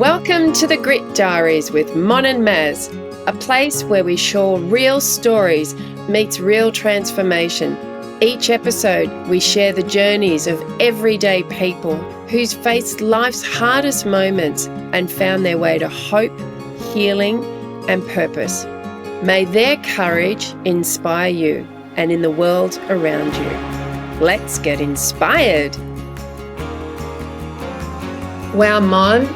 Welcome to the Grit Diaries with Mon and Mazz, a place where we share real stories meets real transformation. Each episode, we share the journeys of everyday people who's faced life's hardest moments and found their way to hope, healing, and purpose. May their courage inspire you and in the world around you. Let's get inspired. Wow, Mon,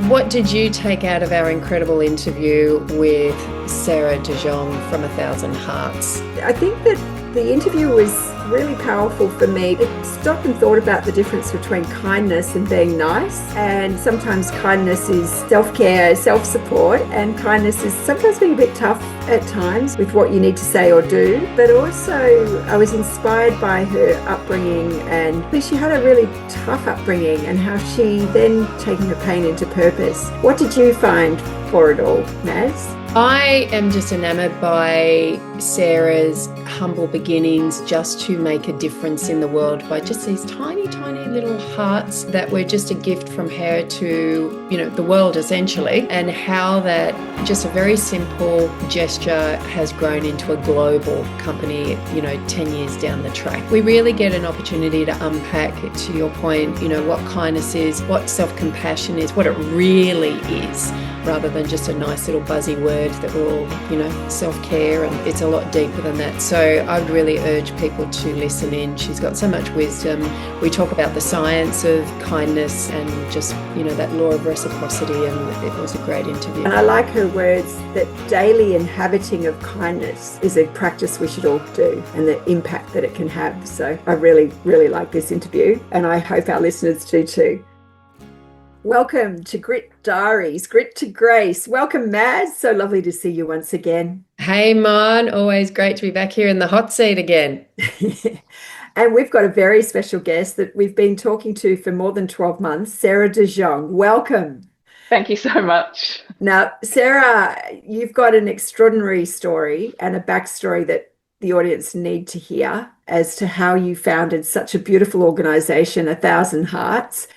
what did you take out of our incredible interview with Sarah de Jonge from A Thousand Hearts? I think that the interview was really powerful for me. It stopped and thought about the difference between kindness and being nice. And sometimes kindness is self-care, self-support, and kindness is sometimes being a bit tough at times with what you need to say or do. But also I was inspired by her upbringing, and she had a really tough upbringing and how she then taken her pain into purpose. What did you find for it all, Mazz? I am just enamored by Sarah's humble beginnings just to make a difference in the world by just these tiny, tiny little hearts that were just a gift from her to, the world essentially, and how that just a very simple gesture has grown into a global company, 10 years down the track. We really get an opportunity to unpack, to your point, what kindness is, what self-compassion is, what it really is, rather than just a nice little buzzy word that we're all, self-care, and it's a lot deeper than that. So I would really urge people to listen in. She's got so much wisdom. We talk about the science of kindness and just, that law of reciprocity, and it was a great interview. And I like her words that daily inhabiting of kindness is a practice we should all do, and the impact that it can have. So I really, really like this interview, and I hope our listeners do too. Welcome to Grit Diaries, Grit to Grace. Welcome, Mazz. So lovely to see you once again. Hey, Mon. Always great to be back here in the hot seat again. And we've got a very special guest that we've been talking to for more than 12 months, Sarah de Jonge. Welcome. Thank you so much. Now, Sarah, you've got an extraordinary story and a backstory that the audience need to hear as to how you founded such a beautiful organisation, A Thousand Hearts.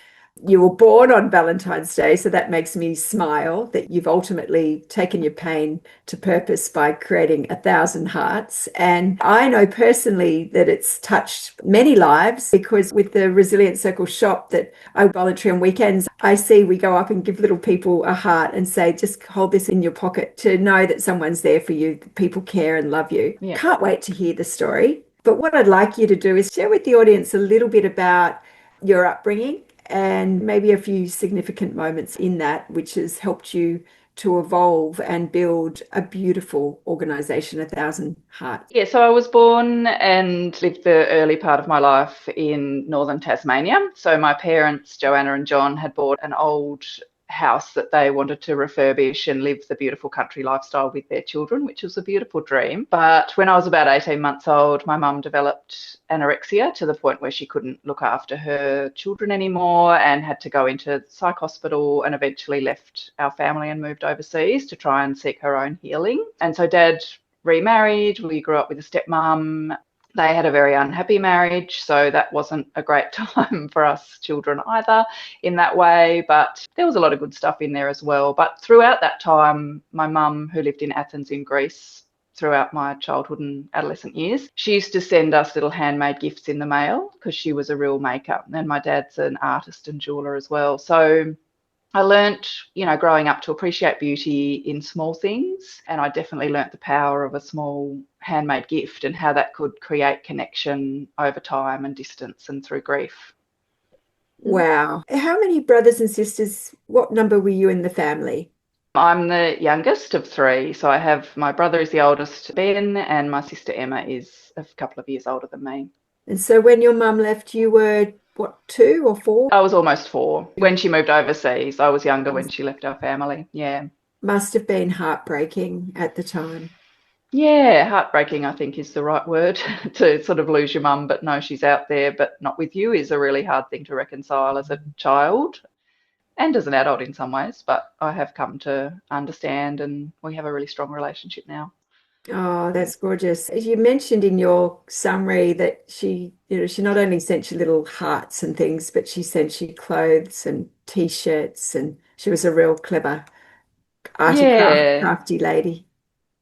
You were born on Valentine's Day, so that makes me smile that you've ultimately taken your pain to purpose by creating A Thousand Hearts. And I know personally that it's touched many lives, because with the Resilient Circle shop that I volunteer on weekends, I see we go up and give little people a heart and say, just hold this in your pocket, to know that someone's there for you, people care and love you. Yeah. Can't wait to hear the story. But what I'd like you to do is share with the audience a little bit about your upbringing, and maybe a few significant moments in that which has helped you to evolve and build a beautiful organisation, A Thousand Hearts. Yeah, so I was born and lived the early part of my life in northern Tasmania. So my parents, Joanna and John, had bought an old house that they wanted to refurbish and live the beautiful country lifestyle with their children, which was a beautiful dream. But when I was about 18 months old, my mum developed anorexia to the point where she couldn't look after her children anymore and had to go into psych hospital, and eventually left our family and moved overseas to try and seek her own healing. And so Dad remarried. We grew up with a stepmom. They had a very unhappy marriage, so that wasn't a great time for us children either in that way, but there was a lot of good stuff in there as well. But throughout that time, my mum, who lived in Athens in Greece throughout my childhood and adolescent years, she used to send us little handmade gifts in the mail because she was a real maker, and my dad's an artist and jeweler as well. So I learnt, growing up to appreciate beauty in small things, and I definitely learnt the power of a small handmade gift and how that could create connection over time and distance and through grief. Wow. How many brothers and sisters, what number were you in the family? I'm the youngest of three, so I have my brother is the oldest, Ben, and my sister Emma is a couple of years older than me. And so when your mum left, you were 2 or 4? I was almost 4 when she moved overseas. I was younger when she left our family. Yeah. Must have been heartbreaking at the time. Yeah, heartbreaking, I think, is the right word to sort of lose your mum, but no, she's out there, but not with you, is a really hard thing to reconcile as a child and as an adult in some ways. But I have come to understand, and we have a really strong relationship now. Oh, that's gorgeous. You mentioned in your summary that she not only sent you little hearts and things, but she sent you clothes and t-shirts, and she was a real clever Yeah. crafty lady.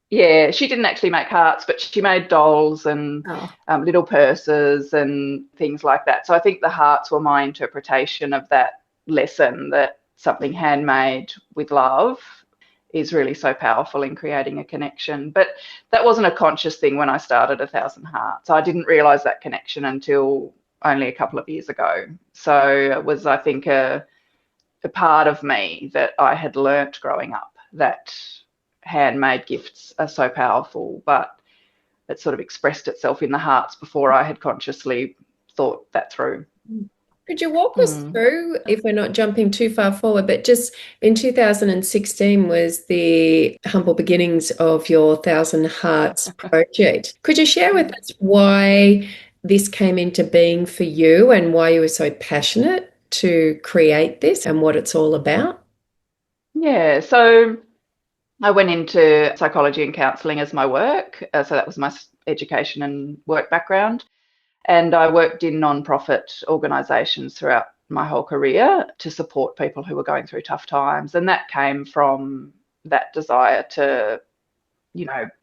Yeah, she didn't actually make hearts, but she made dolls and Oh, little purses and things like that. So I think the hearts were my interpretation of that lesson, that something handmade with love is really so powerful in creating a connection. But that wasn't a conscious thing when I started A Thousand Hearts. I didn't realize that connection until only a couple of years ago. So it was, I think, a part of me that I had learnt growing up, that handmade gifts are so powerful, but it sort of expressed itself in the hearts before I had consciously thought that through. Could you walk us Mm. through, if we're not jumping too far forward, but just in 2016 was the humble beginnings of your Thousand Hearts project. Could you share with us why this came into being for you and why you were so passionate to create this and what it's all about? Yeah, so I went into psychology and counselling as my work. So that was my education and work background. And I worked in non-profit organisations throughout my whole career to support people who were going through tough times. And that came from that desire to,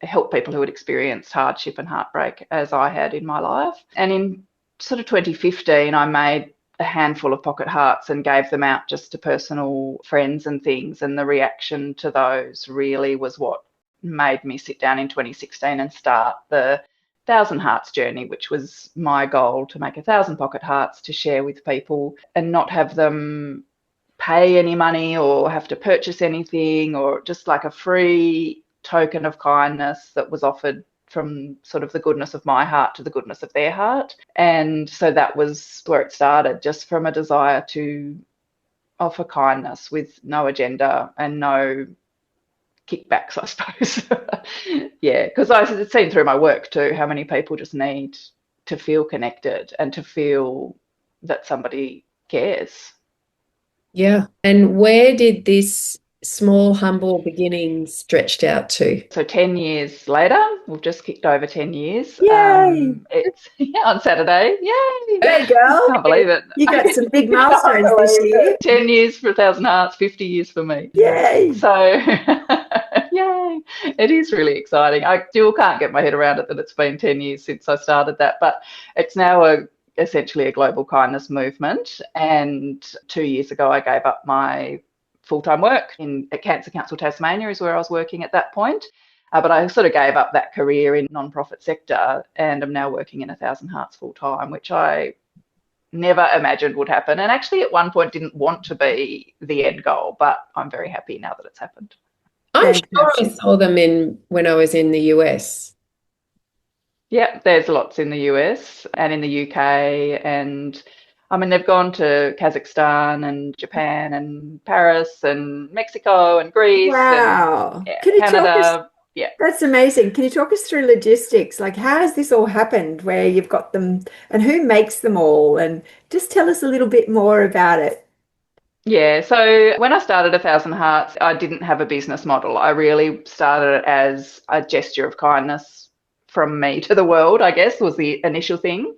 help people who had experienced hardship and heartbreak as I had in my life. And in sort of 2015, I made a handful of pocket hearts and gave them out just to personal friends and things. And the reaction to those really was what made me sit down in 2016 and start the Thousand Hearts journey, which was my goal, to make 1,000 pocket hearts to share with people and not have them pay any money or have to purchase anything, or just like a free token of kindness that was offered from sort of the goodness of my heart to the goodness of their heart. And so that was where it started, just from a desire to offer kindness with no agenda and no kickbacks, I suppose. Yeah, because I've seen through my work too how many people just need to feel connected and to feel that somebody cares. Yeah. And where did this small, humble beginnings stretched out to? So 10 years later, we've just kicked over 10 years. yay! It's on Saturday. Yay! Go, girl. Can't believe it. You got some big Can't milestones this believe year. it. 10 years for 1,000 Hearts, 50 years for me. Yay! So, yay. It is really exciting. I still can't get my head around it that it's been 10 years since I started that, but it's now essentially a global kindness movement. And 2 years ago, I gave up my full-time work at Cancer Council Tasmania is where I was working at that point. But I sort of gave up that career in non-profit sector and I'm now working in 1,000 Hearts full-time, which I never imagined would happen. And actually at one point didn't want to be the end goal, but I'm very happy now that it's happened. I'm sure I saw them when I was in the US. Yeah, there's lots in the US and in the UK, and I mean they've gone to Kazakhstan and Japan and Paris and Mexico and Greece Wow. and Can you talk us? Canada. Yeah. That's amazing. Can you talk us through logistics? Like, how has this all happened where you've got them and who makes them all? And just tell us a little bit more about it. Yeah, so when I started 1,000 Hearts, I didn't have a business model. I really started it as a gesture of kindness from me to the world, I guess, was the initial thing.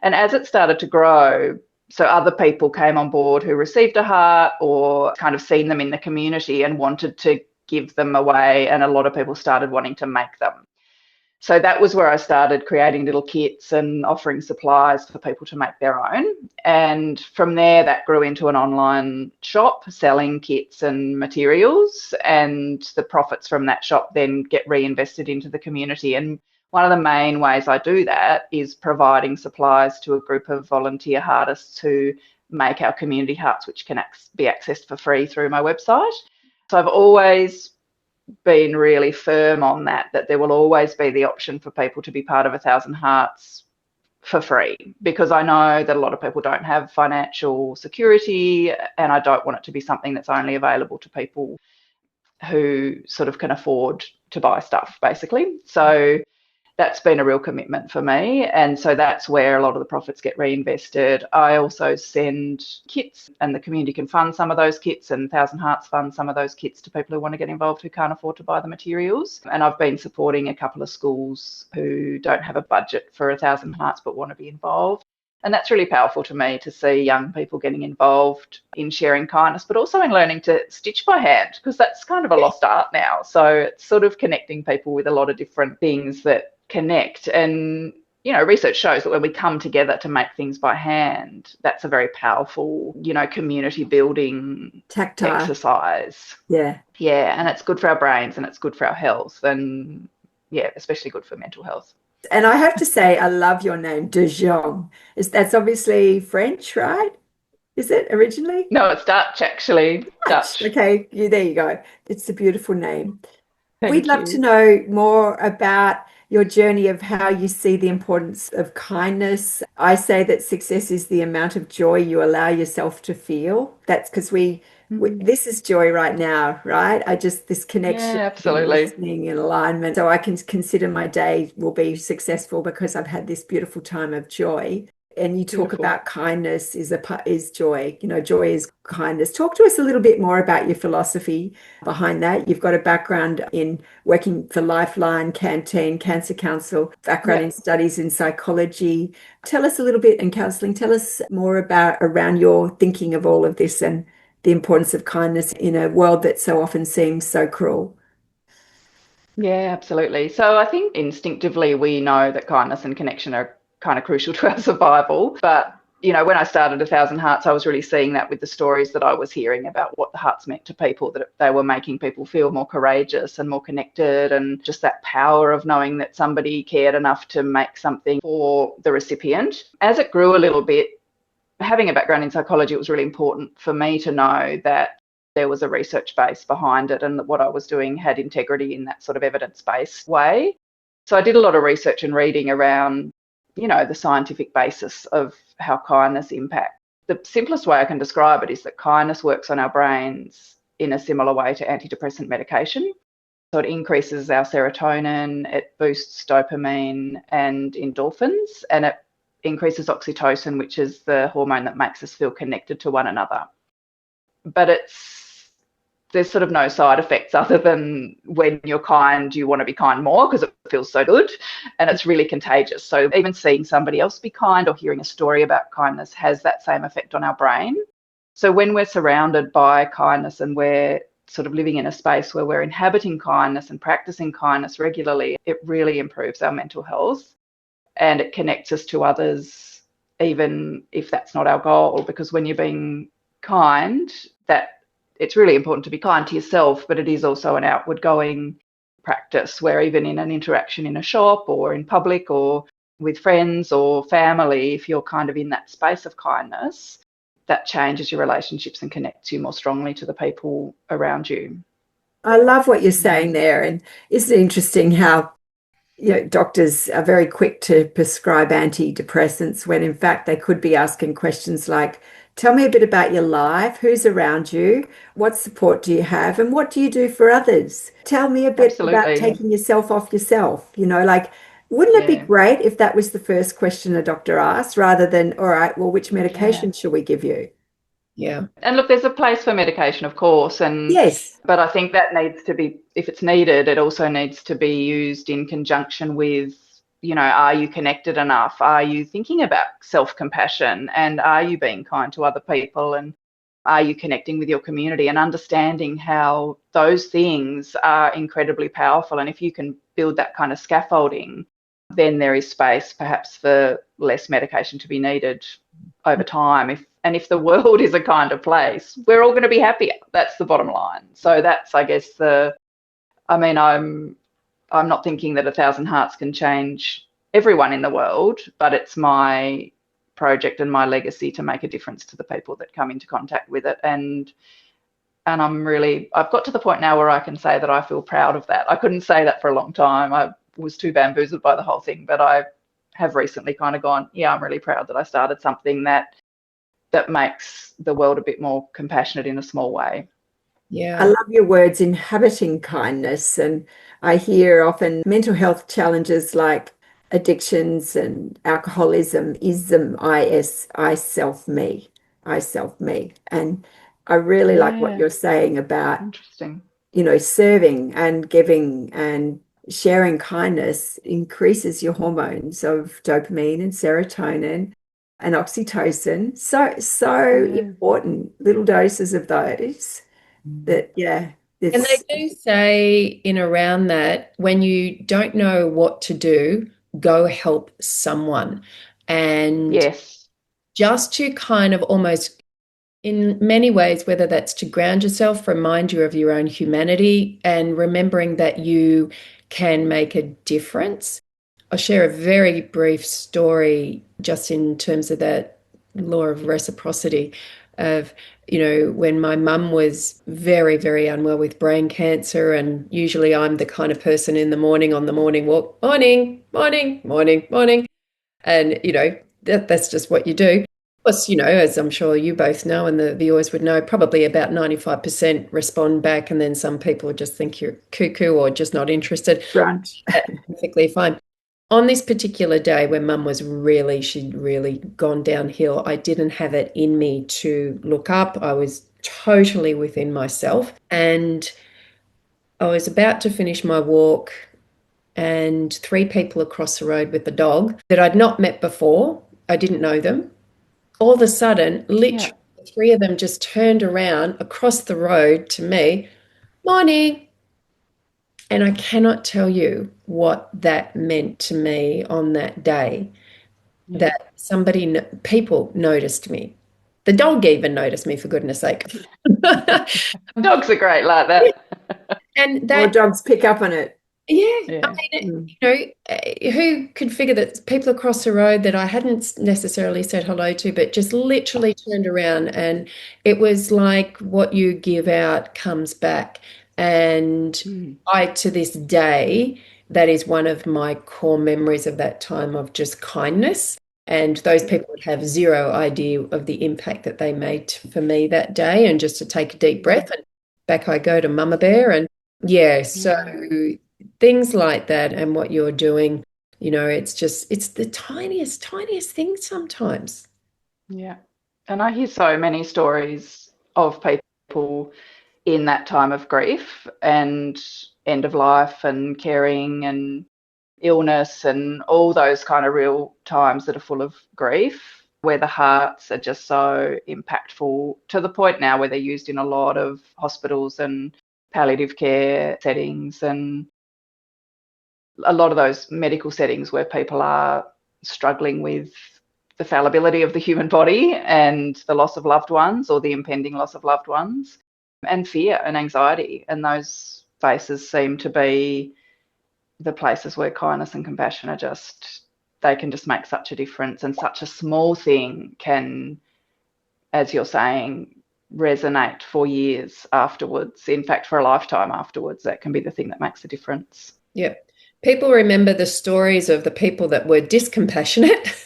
And as it started to grow, so other people came on board who received a heart or kind of seen them in the community and wanted to give them away. And a lot of people started wanting to make them. So that was where I started creating little kits and offering supplies for people to make their own. And from there, that grew into an online shop selling kits and materials. And the profits from that shop then get reinvested into the community. And one of the main ways I do that is providing supplies to a group of volunteer heartists who make our community hearts, which can be accessed for free through my website. So I've always been really firm on that there will always be the option for people to be part of 1,000 Hearts for free, because I know that a lot of people don't have financial security and I don't want it to be something that's only available to people who sort of can afford to buy stuff, basically. So that's been a real commitment for me. And so that's where a lot of the profits get reinvested. I also send kits, and the community can fund some of those kits, and Thousand Hearts fund some of those kits to people who want to get involved who can't afford to buy the materials. And I've been supporting a couple of schools who don't have a budget for a Thousand Hearts but want to be involved. And that's really powerful to me, to see young people getting involved in sharing kindness, but also in learning to stitch by hand, because that's kind of a lost art now. So it's sort of connecting people with a lot of different things that connect. And, you know, research shows that when we come together to make things by hand, that's a very powerful, you know, community building Tactile exercise. Yeah. Yeah. And it's good for our brains, and it's good for our health, and yeah, especially good for mental health. And I have to say, I love your name, De Jonge. That's obviously French, right? Is it originally? No, it's Dutch, actually. Dutch. Okay, there you go. It's a beautiful name. We'd love to you. know more about your journey of how you see the importance of kindness. I say that success is the amount of joy you allow yourself to feel. That's because this is joy right now, right? This connection, Yeah, absolutely. listening and alignment. So I can consider my day will be successful because I've had this beautiful time of joy. And you talk Beautiful. about kindness is joy. You know, joy is kindness. Talk to us a little bit more about your philosophy behind that. You've got a background in working for Lifeline, Canteen, Cancer Council, background in studies in psychology. Tell us a little bit in counselling. Tell us more around your thinking of all of this and the importance of kindness in a world that so often seems so cruel. Yeah, absolutely. So I think instinctively we know that kindness and connection are kind of crucial to our survival. But, you know, when I started A Thousand Hearts, I was really seeing that with the stories that I was hearing about what the hearts meant to people, that they were making people feel more courageous and more connected, and just that power of knowing that somebody cared enough to make something for the recipient. As it grew a little bit, having a background in psychology, it was really important for me to know that there was a research base behind it, and that what I was doing had integrity in that sort of evidence-based way. So I did a lot of research and reading around, you know, the scientific basis of how kindness impacts. The simplest way I can describe it is that kindness works on our brains in a similar way to antidepressant medication. So it increases our serotonin, it boosts dopamine and endorphins, and it increases oxytocin, which is the hormone that makes us feel connected to one another. But there's sort of no side effects other than when you're kind, you want to be kind more because it feels so good, and it's really contagious. So even seeing somebody else be kind or hearing a story about kindness has that same effect on our brain. So when we're surrounded by kindness and we're sort of living in a space where we're inhabiting kindness and practicing kindness regularly, it really improves our mental health, and it connects us to others, even if that's not our goal. Because when you're being kind, that it's really important to be kind to yourself, but it is also an outward going practice where even in an interaction in a shop or in public or with friends or family, if you're kind of in that space of kindness, that changes your relationships and connects you more strongly to the people around you. I love what you're saying there. And isn't it interesting how, you know, doctors are very quick to prescribe antidepressants when in fact they could be asking questions like, tell me a bit about your life, who's around you, what support do you have, and what do you do for others? Tell me a bit about taking yourself off yourself. You know, like, wouldn't it be great if that was the first question a doctor asked rather than, all right, well, which medication should we give you? Yeah. And look, there's a place for medication, of course. And yes, but I think that needs to be, if it's needed, it also needs to be used in conjunction with, you know, are you connected enough? Are you thinking about self-compassion? And are you being kind to other people? And are you connecting with your community and understanding how those things are incredibly powerful? And if you can build that kind of scaffolding, then there is space perhaps for less medication to be needed over time. If the world is a kinder place, we're all going to be happier. That's the bottom line. So that's, I guess, I'm not thinking that A Thousand Hearts can change everyone in the world, but it's my project and my legacy to make a difference to the people that come into contact with it. And I've got to the point now where I can say that I feel proud of that. I couldn't say that for a long time. I was too bamboozled by the whole thing, but I have recently kind of gone, yeah, I'm really proud that I started something that makes the world a bit more compassionate in a small way. I Yeah. love your words, inhabiting kindness. And I hear often mental health challenges like addictions and alcoholism, ism, I self me, I self me. And I really like what Yeah, you're saying about, interesting. serving and giving and sharing kindness increases your hormones of dopamine and serotonin and oxytocin. So Yeah. important, little doses of those that, yeah, And they it's, do say in around that, when you don't know what to do, go help someone. And Yes. just to kind of almost, in many ways, whether that's to ground yourself, remind you of your own humanity, and remembering that you can make a difference. I'll share a very brief story just in terms of that law of reciprocity of, when my mum was very, very unwell with brain cancer, and usually I'm the kind of person in the morning on the morning walk, morning, morning, morning, morning. And, that's just what you do. Of course, as I'm sure you both know, and the viewers would know, probably about 95% respond back, and then some people just think you're cuckoo or just not interested. front. That's perfectly fine. On this particular day when mum was she'd really gone downhill, I didn't have it in me to look up. I was totally within myself. And I was about to finish my walk, and three people across the road with the dog that I'd not met before, I didn't know them. All of a sudden, Yeah. literally, the three of them just turned around across the road to me, morning. And I cannot tell you what that meant to me on that day, Yeah. that people noticed me. The dog even noticed me, for goodness sake. Dogs are great like that. And More that, dogs pick up on it. yeah, I Yeah. mean, who could figure that people across the road that I hadn't necessarily said hello to, but just literally turned around, and it was like what you give out comes back. And Mm. to this day, that is one of my core memories of that time of just kindness. And those people would have zero idea of the impact that they made for me that day. And just to take a deep breath, and back I go to Mama Bear. And yeah, so Yeah. things like that, and what you're doing, it's the tiniest things sometimes. Yeah. And I hear so many stories of people in that time of grief and end of life and caring and illness and all those kind of real times that are full of grief, where the hearts are just so impactful, to the point now where they're used in a lot of hospitals and palliative care settings, and a lot of those medical settings where people are struggling with the fallibility of the human body and the loss of loved ones, or the impending loss of loved ones, and fear and anxiety. And those spaces seem to be the places where kindness and compassion are they can just make such a difference. And such a small thing can, as you're saying, resonate for years afterwards. In fact, for a lifetime afterwards, that can be the thing that makes a difference. Yeah. People remember the stories of the people that were discompassionate,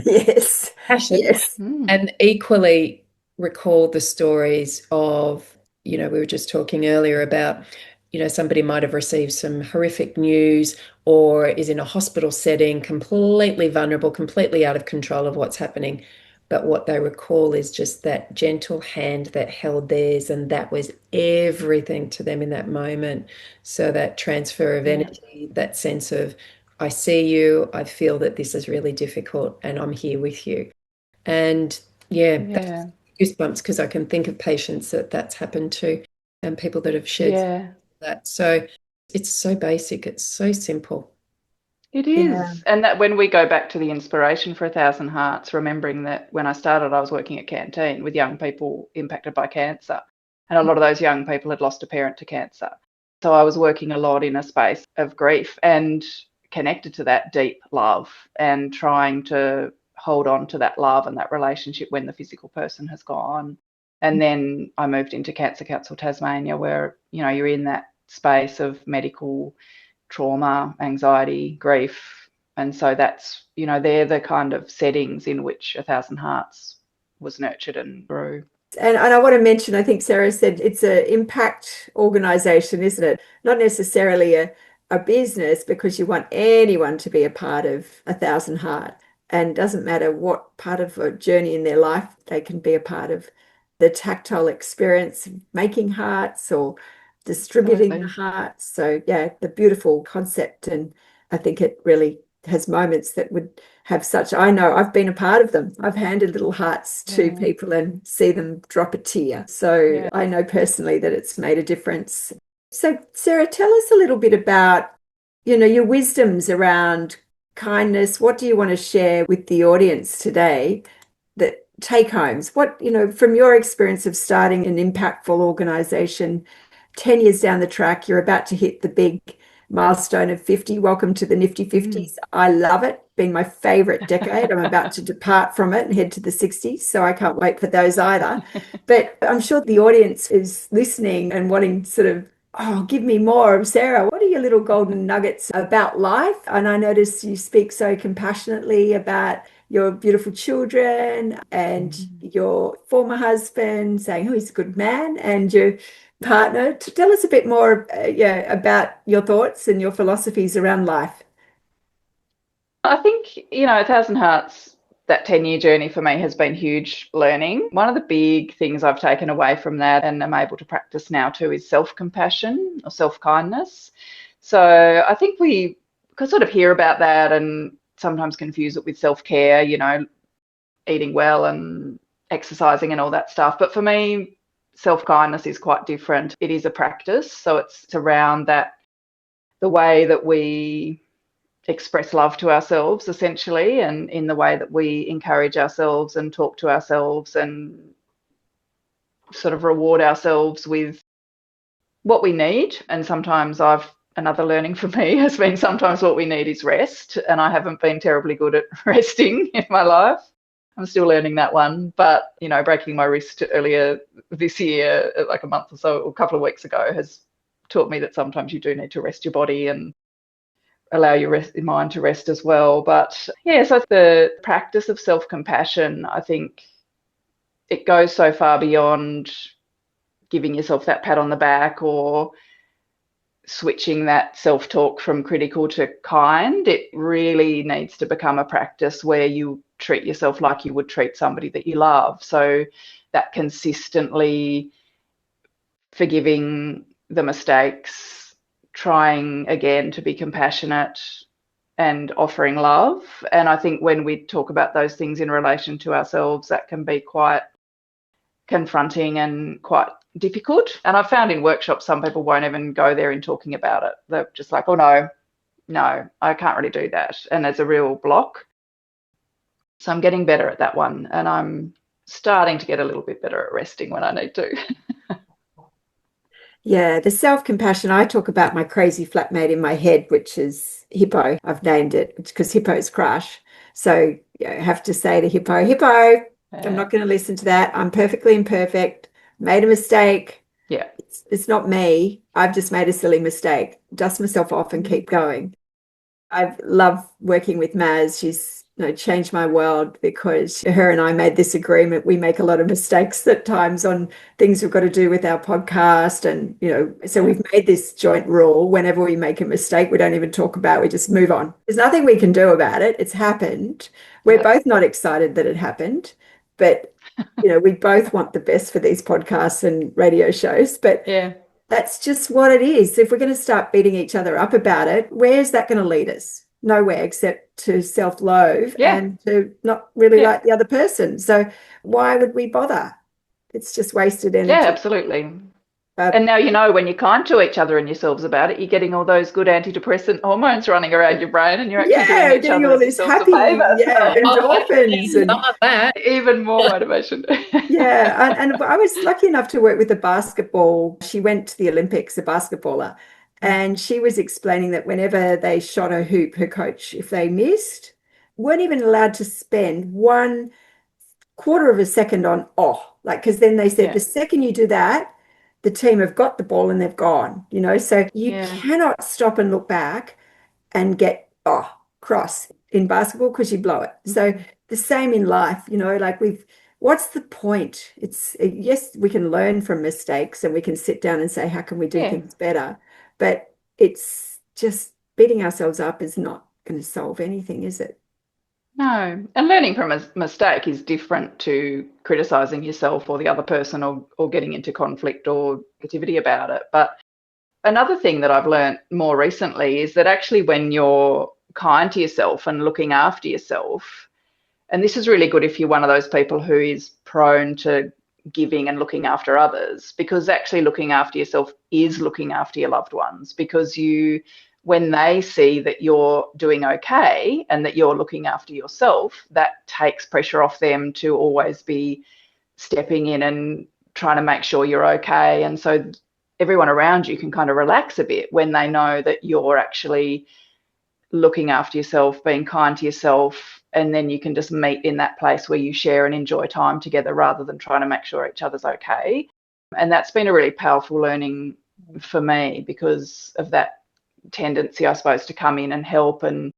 Yes. passion, Yes. and equally recall the stories of, we were just talking earlier about, somebody might have received some horrific news, or is in a hospital setting, completely vulnerable, completely out of control of what's happening. But what they recall is just that gentle hand that held theirs, and that was everything to them in that moment. So that transfer of Yeah. energy, that sense of, I see you, I feel that this is really difficult, and I'm here with you. And yeah, that's Yeah. goosebumps, because I can think of patients that's happened to, and people that have shared Yeah. that. So it's so basic, it's so simple. It Yeah. is. And that when we go back to the inspiration for 1,000 Hearts, remembering that when I started, I was working at Canteen with young people impacted by cancer. And a lot of those young people had lost a parent to cancer. So I was working a lot in a space of grief and connected to that deep love, and trying to hold on to that love and that relationship when the physical person has gone. And then I moved into Cancer Council Tasmania, where, you're in that space of medical trauma, anxiety, grief. And so that's, they're the kind of settings in which 1,000 Hearts was nurtured and grew. And I want to mention, I think Sarah said it's an impact organization, isn't it? Not necessarily a business, because you want anyone to be a part of 1,000 Heart. And doesn't matter what part of a journey in their life, they can be a part of the tactile experience of making hearts or distributing the hearts. So yeah, the beautiful concept. And I think it really has moments that would have such, I know I've been a part of them. I've handed little hearts to people and see them drop a tear. So I know personally that it's made a difference. So Sarah, tell us a little bit about, your wisdoms around kindness. What do you want to share with the audience today, that take homes? What, from your experience of starting an impactful organization, 10 years down the track, you're about to hit the big milestone of 50. Welcome to the nifty 50s. I love it. Been my favorite decade. I'm about to depart from it and head to the 60s. So I can't wait for those either. But I'm sure the audience is listening and wanting sort of, give me more. Sarah, what are your little golden nuggets about life? And I notice you speak so compassionately about your beautiful children and your former husband, saying, he's a good man, and your partner. Tell us a bit more about your thoughts and your philosophies around life. I think, 1,000 Hearts, that 10-year journey for me has been huge learning. One of the big things I've taken away from that and am able to practice now too is self-compassion or self-kindness. So I think we could sort of hear about that and sometimes confuse it with self-care, eating well and exercising and all that stuff. But for me, self-kindness is quite different. It is a practice. So it's around that, the way that we express love to ourselves, essentially, and in the way that we encourage ourselves and talk to ourselves and sort of reward ourselves with what we need. And sometimes another learning for me has been sometimes what we need is rest. And I haven't been terribly good at resting in my life. I'm still learning that one. But, breaking my wrist earlier this year, like a month or so, or a couple of weeks ago, has taught me that sometimes you do need to rest your body and allow your mind to rest as well. But so the practice of self-compassion, I think it goes so far beyond giving yourself that pat on the back or switching that self-talk from critical to kind. It really needs to become a practice where you treat yourself like you would treat somebody that you love. So that consistently forgiving the mistakes, trying again to be compassionate and offering love. And I think when we talk about those things in relation to ourselves, that can be quite confronting and quite difficult. And I've found in workshops, some people won't even go there in talking about it. They're just like, no, I can't really do that. And there's a real block. So I'm getting better at that one. And I'm starting to get a little bit better at resting when I need to. Yeah, the self-compassion, I talk about my crazy flatmate in my head, which is Hippo. I've named it because Hippo's crush. So I have to say to Hippo, I'm not going to listen to that. I'm perfectly imperfect. Made a mistake. Yeah. It's not me. I've just made a silly mistake. Dust myself off and keep going. I love working with Mazz. She's changed my world, because her and I made this agreement. We make a lot of mistakes at times on things we've got to do with our podcast. And, so we've made this joint rule. Whenever we make a mistake, we don't even talk about it. We just move on. There's nothing we can do about it. It's happened. We're both not excited that it happened, but, we both want the best for these podcasts and radio shows. But that's just what it is. If we're going to start beating each other up about it, where's that going to lead us? Nowhere, except to self-loathe and to not really like the other person. So why would we bother? It's just wasted energy. Yeah, absolutely. And now, when you're kind to each other and yourselves about it, you're getting all those good antidepressant hormones running around your brain, and you're actually doing each other all this happy, endorphins and not that. Even more motivation. And I was lucky enough to work with a basketball. She went to the Olympics, a basketballer. And she was explaining that whenever they shot a hoop, her coach, if they missed, weren't even allowed to spend 1/4 of a second on, because then they said the second you do that, the team have got the ball and they've gone, so you cannot stop and look back and get, cross in basketball, because you blow it. So the same in life, like we've what's the point? Yes, we can learn from mistakes and we can sit down and say, how can we do Yeah. things better? But it's just beating ourselves up is not going to solve anything, is it? No. And learning from a mistake is different to criticizing yourself or the other person, or getting into conflict or negativity about it. But another thing that I've learned more recently is that actually when you're kind to yourself and looking after yourself, and this is really good if you're one of those people who is prone to giving and looking after others, because actually looking after yourself is looking after your loved ones, because when they see that you're doing okay and that you're looking after yourself, that takes pressure off them to always be stepping in and trying to make sure you're okay. And so everyone around you can kind of relax a bit when they know that you're actually looking after yourself, being kind to yourself, and then you can just meet in that place where you share and enjoy time together rather than trying to make sure each other's okay. And that's been a really powerful learning for me because of that tendency, I suppose, to come in and help, and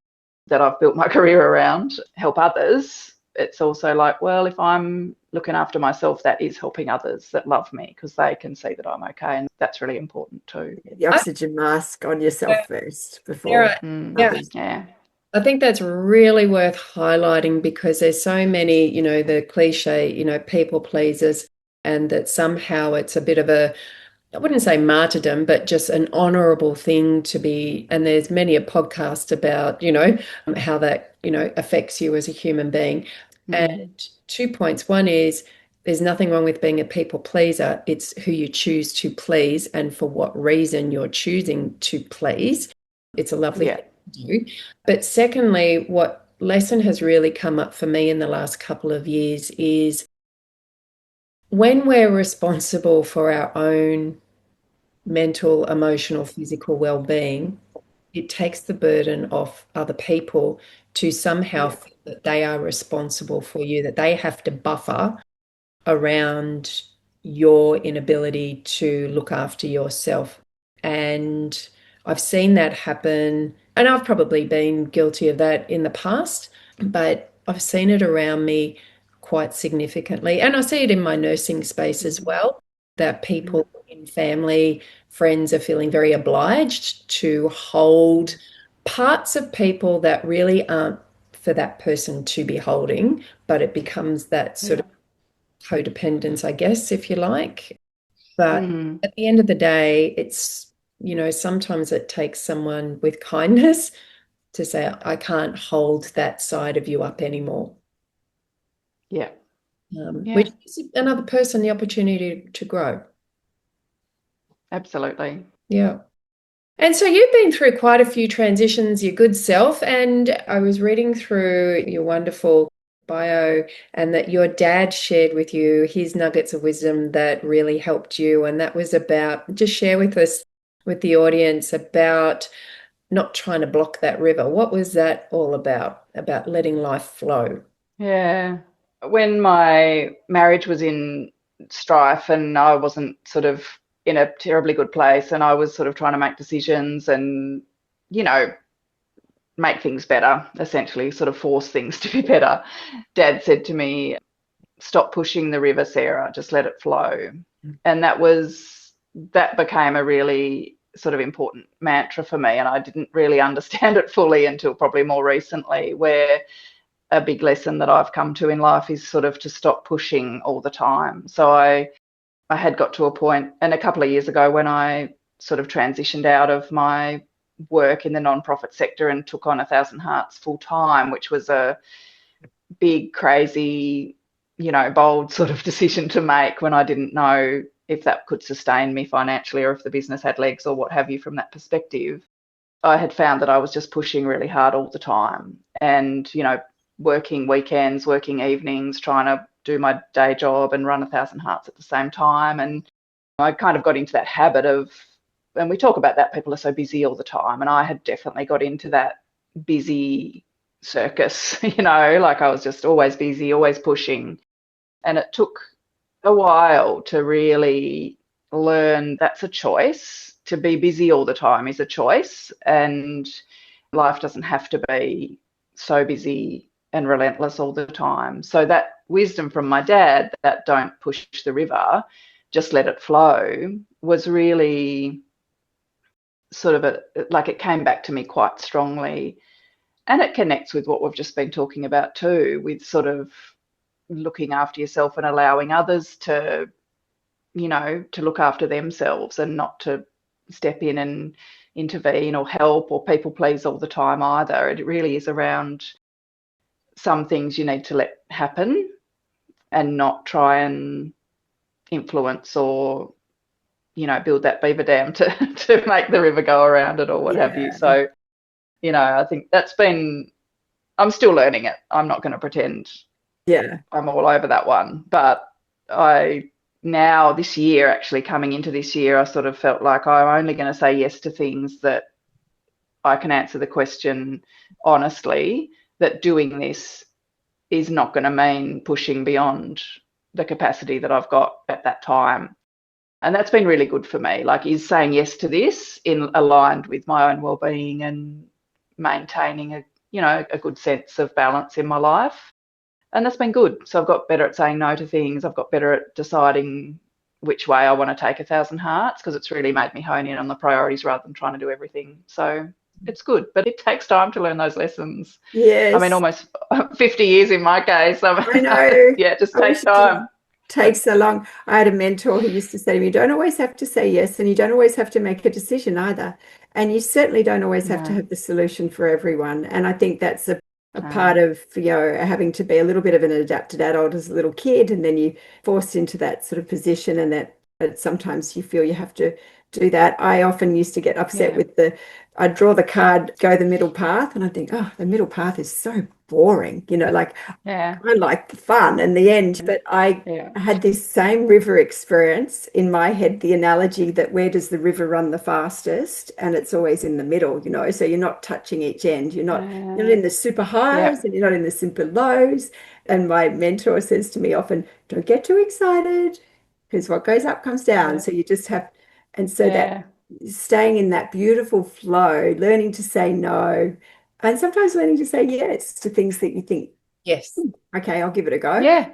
that I've built my career around, help others. It's also like, well, if I'm looking after myself, that is helping others that love me because they can see that I'm okay. And that's really important too. The oxygen mask on yourself first before others. Yeah. I think that's really worth highlighting because there's so many, the cliche, people pleasers, and that somehow it's a bit of I wouldn't say martyrdom, but just an honorable thing to be. And there's many a podcast about, how that, affects you as a human being. And 2 points. One is there's nothing wrong with being a people pleaser. It's who you choose to please and for what reason you're choosing to please. It's a lovely thing to do. But secondly, what lesson has really come up for me in the last couple of years is when we're responsible for our own mental, emotional, physical well-being, it takes the burden off other people to somehow feel that they are responsible for you, that they have to buffer around your inability to look after yourself. And I've seen that happen, and I've probably been guilty of that in the past, but I've seen it around me quite significantly. And I see it in my nursing space as well, that people in family, friends are feeling very obliged to hold parts of people that really aren't for that person to be holding, but it becomes that sort of codependence, I guess, if you like. But at the end of the day, it's, sometimes it takes someone with kindness to say, I can't hold that side of you up anymore. Yeah. Which gives another person the opportunity to grow. Absolutely. Yeah. And so you've been through quite a few transitions, your good self, and I was reading through your wonderful bio and that your dad shared with you his nuggets of wisdom that really helped you. And that was about, just share with us, with the audience, about not trying to block that river. What was that all about letting life flow? Yeah. When my marriage was in strife and I wasn't sort of in a terribly good place and I was sort of trying to make decisions and, make things better, essentially sort of force things to be better, Dad said to me, stop pushing the river, Sarah, just let it flow. And that became a really sort of important mantra for me, and I didn't really understand it fully until probably more recently, where a big lesson that I've come to in life is sort of to stop pushing all the time. So I had got to a point, and a couple of years ago when I sort of transitioned out of my work in the non-profit sector and took on 1,000 Hearts full time, which was a big, crazy, bold sort of decision to make when I didn't know if that could sustain me financially or if the business had legs or what have you from that perspective. I had found that I was just pushing really hard all the time and, working weekends, working evenings, trying to do my day job and run 1,000 Hearts at the same time. And I kind of got into that habit of, and we talk about that, people are so busy all the time. And I had definitely got into that busy circus, like I was just always busy, always pushing. And it took a while to really learn that's a choice. To be busy all the time is a choice, and life doesn't have to be so busy and relentless all the time. So that wisdom from my dad that don't push the river, just let it flow, was really sort of it came back to me quite strongly. And it connects with what we've just been talking about too, with sort of looking after yourself and allowing others to, to look after themselves and not to step in and intervene or help or people please all the time either. It really is around some things you need to let happen and not try and influence or, build that beaver dam to make the river go around it or what have you. So, I think I'm still learning it. I'm not going to pretend I'm all over that one. But now this year, actually coming into this year, I sort of felt like I'm only going to say yes to things that I can answer the question honestly, that doing this is not going to mean pushing beyond the capacity that I've got at that time. And that's been really good for me. Like, is saying yes to this aligned with my own well-being and maintaining a good sense of balance in my life. And that's been good. So I've got better at saying no to things. I've got better at deciding which way I want to take 1,000 hearts, because it's really made me hone in on the priorities rather than trying to do everything. So it's good, but it takes time to learn those lessons. Yes. I mean, almost 50 years in my case. I know. Yeah, it just takes time. Takes so long. I had a mentor who used to say to me, you don't always have to say yes, and you don't always have to make a decision either. And you certainly don't always have to have the solution for everyone. And I think that's a part of, having to be a little bit of an adapted adult as a little kid, and then you forced into that sort of position, and that sometimes you feel you have to do that. I often used to get upset with I'd draw the card, go the middle path, and I think, oh, the middle path is so boring, I like the fun and the end. But I had this same river experience in my head, the analogy that where does the river run the fastest? And it's always in the middle, so you're not touching each end. You're not in the super highs and you're not in the super lows. And my mentor says to me often, don't get too excited, because what goes up comes down. So you just have, and so that staying in that beautiful flow, learning to say no, and sometimes learning to say yes to things that you think, yes, okay, I'll give it a go. Yeah.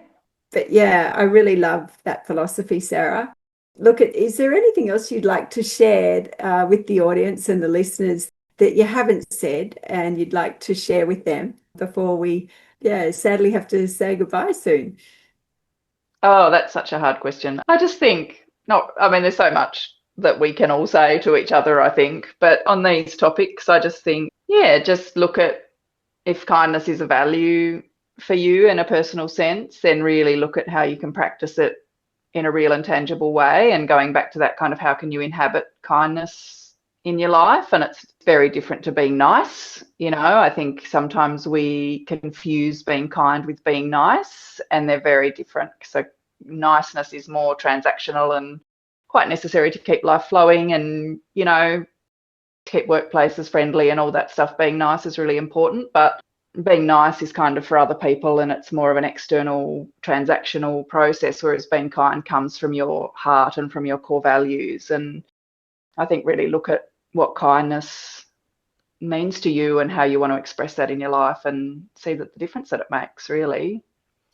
But I really love that philosophy, Sarah. Is there anything else you'd like to share with the audience and the listeners that you haven't said and you'd like to share with them before we, sadly have to say goodbye soon? Oh, that's such a hard question. I just think, there's so much that we can all say to each other, I think. But on these topics, I just think, just look at if kindness is a value for you in a personal sense, then really look at how you can practice it in a real and tangible way. And going back to that kind of how can you inhabit kindness in your life? And it's very different to being nice. I think sometimes we confuse being kind with being nice, and they're very different. So niceness is more transactional and quite necessary to keep life flowing and, keep workplaces friendly and all that stuff. Being nice is really important, but being nice is kind of for other people, and it's more of an external transactional process, whereas being kind comes from your heart and from your core values. And I think really look at what kindness means to you and how you want to express that in your life, and see the difference that it makes, really.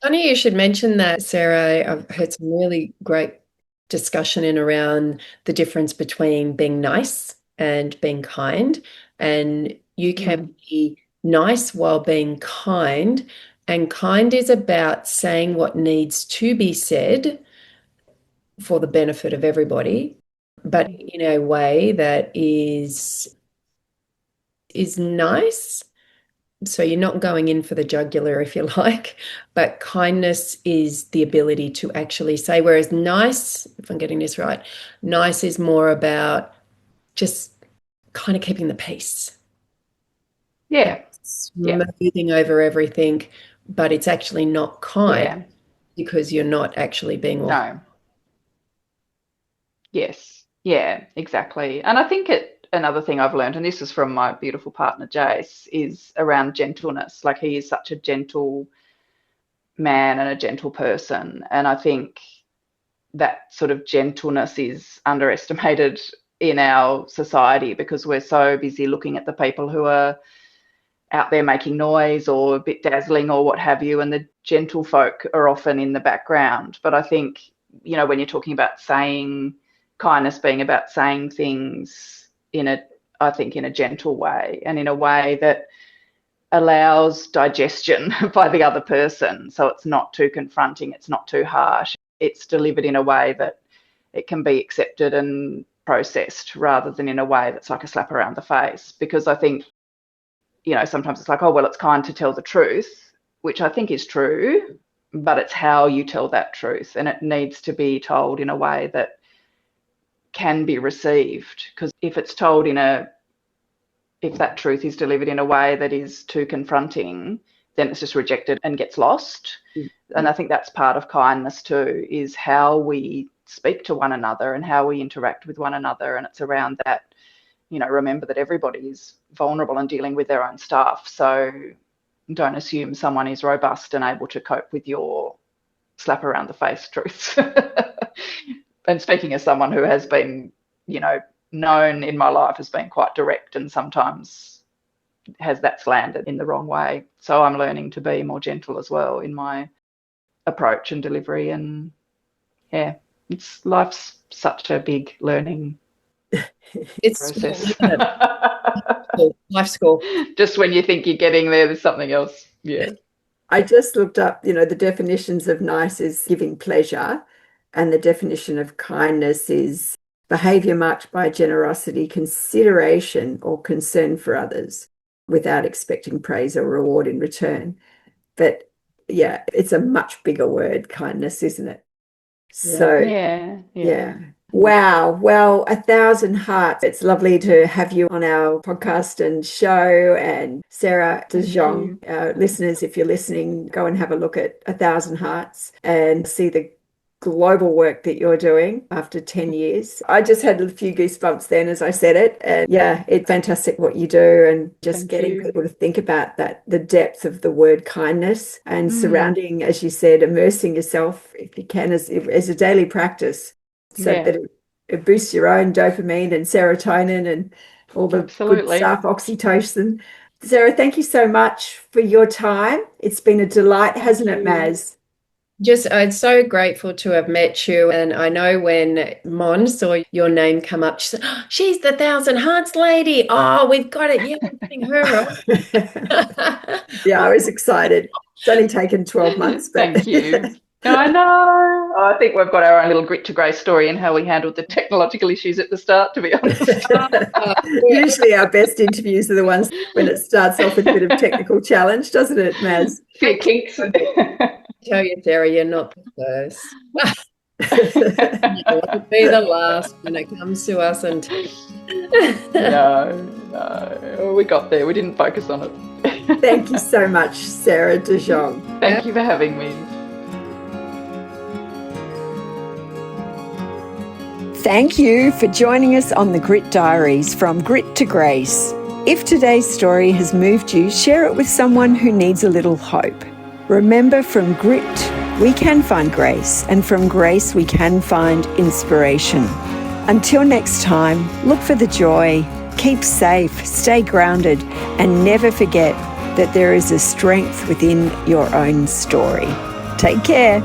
Funny you should mention that, Sarah. I've heard some really great discussion in around the difference between being nice and being kind. And you can be nice while being kind. And kind is about saying what needs to be said for the benefit of everybody, but in a way that is nice. So you're not going in for the jugular, if you like, but kindness is the ability to actually say, whereas nice, if I'm getting this right, nice is more about just kind of keeping the peace. Smoothing over everything, but it's actually not kind because you're not actually being No. Yes. Yeah, exactly. And I think another thing I've learned, and this is from my beautiful partner Jace, is around gentleness. Like, he is such a gentle man and a gentle person, and I think that sort of gentleness is underestimated in our society because we're so busy looking at the people who are out there making noise or a bit dazzling or what have you, and the gentle folk are often in the background. But I think, you know, when you're talking about saying kindness being about saying things in a gentle way, and in a way that allows digestion by the other person. So it's not too confronting, it's not too harsh. It's delivered in a way that it can be accepted and processed, rather than in a way that's like a slap around the face. Because I think, you know, sometimes it's like, oh, well, it's kind to tell the truth, which I think is true, but it's how you tell that truth, and it needs to be told in a way that can be received. Because if it's told if that truth is delivered in a way that is too confronting, then it's just rejected and gets lost. Mm-hmm. And I think that's part of kindness too, is how we speak to one another and how we interact with one another. And it's around that, you know, remember that everybody is vulnerable and dealing with their own stuff. So don't assume someone is robust and able to cope with your slap around the face truths. And speaking as someone who has been, you know, known in my life as being quite direct, and sometimes that's landed in the wrong way. So I'm learning to be more gentle as well in my approach and delivery. And yeah, life's such a big learning process. Life school. Just when you think you're getting there's something else. Yeah. I just looked up, you know, the definitions of nice is giving pleasure, and the definition of kindness is behavior marked by generosity, consideration, or concern for others without expecting praise or reward in return. But yeah, it's a much bigger word, kindness, isn't it? So yeah. Wow. Well, 1,000 hearts. It's lovely to have you on our podcast and show. And Sarah de Jonge, listeners, if you're listening, go and have a look at 1,000 hearts and see the global work that you're doing after 10 years. I just had a few goosebumps then as I said it. And yeah, it's fantastic what you do, and just getting people to think about that, the depth of the word kindness, and surrounding, as you said, immersing yourself, if you can, as a daily practice, so that it boosts your own dopamine and serotonin and all the good stuff, oxytocin. Sarah, thank you so much for your time. It's been a delight, hasn't it, Mazz? I'm so grateful to have met you. And I know when Mon saw your name come up, she said, oh, she's the 1,000 Hearts lady. Oh, we've got it. Yeah, we're putting her on. Yeah, I was excited. It's only taken 12 months. But thank you. I know. I think we've got our own little grit to grace story in how we handled the technological issues at the start, to be honest. Usually our best interviews are the ones when it starts off with a bit of technical challenge, doesn't it, Mazz? Few kinks. Tell you, Sarah, you're not the first. You won't be the last when it comes to us. And no, we got there. We didn't focus on it. Thank you so much, Sarah de Jonge. Thank you for having me. Thank you for joining us on the Grit Diaries, from grit to grace. If today's story has moved you, share it with someone who needs a little hope. Remember, from grit, we can find grace, and from grace, we can find inspiration. Until next time, look for the joy, keep safe, stay grounded, and never forget that there is a strength within your own story. Take care.